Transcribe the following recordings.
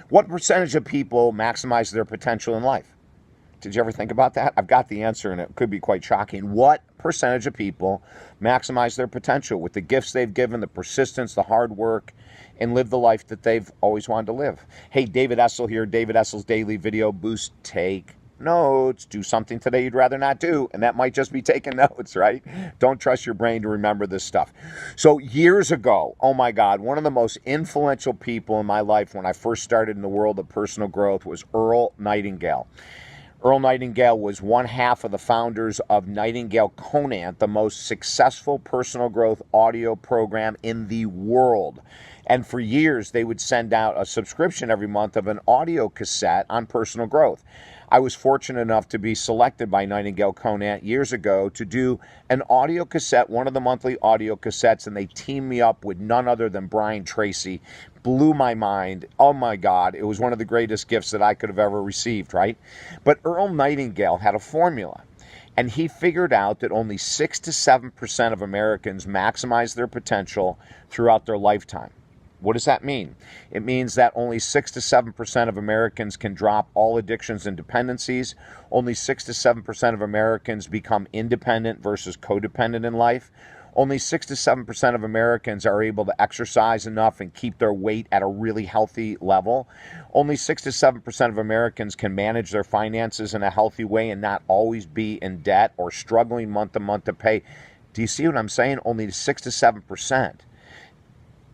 What percentage of people maximize their potential in life? Did you ever think about that? I've got the answer, and it could be quite shocking. What percentage of people maximize their potential with the gifts they've given, the persistence, the hard work, and live the life that they've always wanted to live? Hey, David Essel here. David Essel's Daily Video Boost. Take notes. Do something today you'd rather not do, and that might just be taking notes, right? Don't trust your brain to remember this stuff. So years ago, oh my God, one of the most influential people in my life when I first started in the world of personal growth was Earl Nightingale. Earl Nightingale was one half of the founders of Nightingale Conant, the most successful personal growth audio program in the world. And for years, they would send out a subscription every month of an audio cassette on personal growth. I was fortunate enough to be selected by Nightingale Conant years ago to do an audio cassette, one of the monthly audio cassettes, and they teamed me up with none other than Brian Tracy. Blew my mind. Oh my God, it was one of the greatest gifts that I could have ever received, right? But Earl Nightingale had a formula, and he figured out that only 6 to 7% of Americans maximize their potential throughout their lifetime. What does that mean? It means that only 6 to 7% of Americans can drop all addictions and dependencies. Only 6 to 7% of Americans become independent versus codependent in life. Only 6 to 7% of Americans are able to exercise enough and keep their weight at a really healthy level. Only 6 to 7% of Americans can manage their finances in a healthy way and not always be in debt or struggling month to month to pay. Do you see what I'm saying? Only 6 to 7%.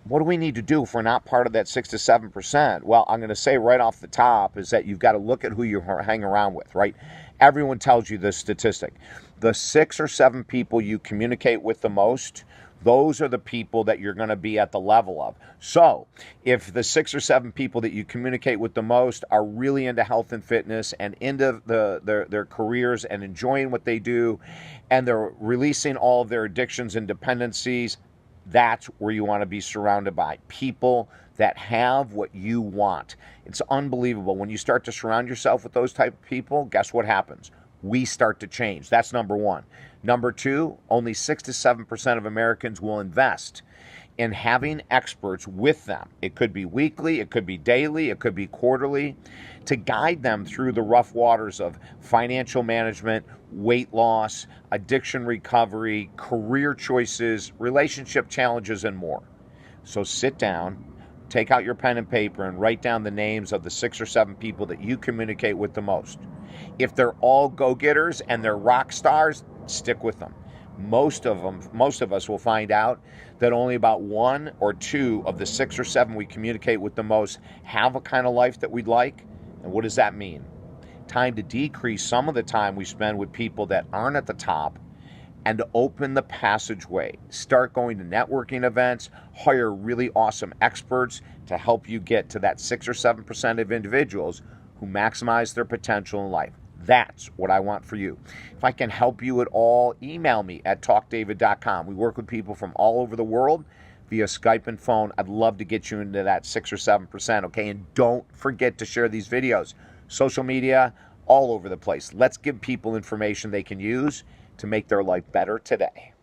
What do we need to do if we're not part of that 6 to 7%? Well, I'm going to say right off the top is that you've got to look at who you hang around with, right? Everyone tells you this statistic. The 6 or 7 people you communicate with the most, those are the people that you're going to be at the level of. So if the 6 or 7 people that you communicate with the most are really into health and fitness and into their careers and enjoying what they do, and they're releasing all of their addictions and dependencies, that's where you want to be surrounded by people that have what you want. It's unbelievable. When you start to surround yourself with those type of people, guess what happens? We start to change. That's number one. Number two, only 6 to 7% of Americans will invest in having experts with them. It could be weekly, it could be daily, it could be quarterly, to guide them through the rough waters of financial management, weight loss, addiction recovery, career choices, relationship challenges, and more. So sit down, take out your pen and paper, and write down the names of the 6 or 7 people that you communicate with the most. If they're all go-getters and they're rock stars, stick with them. Most of us will find out that only about 1 or 2 of the 6 or 7 we communicate with the most have a kind of life that we'd like. And what does that mean? Time to decrease some of the time we spend with people that aren't at the top and to open the passageway. Start going to networking events, hire really awesome experts to help you get to that 6 or 7% of individuals who maximize their potential in life. That's what I want for you. If I can help you at all, email me at talkdavid.com. We work with people from all over the world via Skype and phone. I'd love to get you into that 6 or 7%, okay? And don't forget to share these videos. Social media, all over the place. Let's give people information they can use to make their life better today.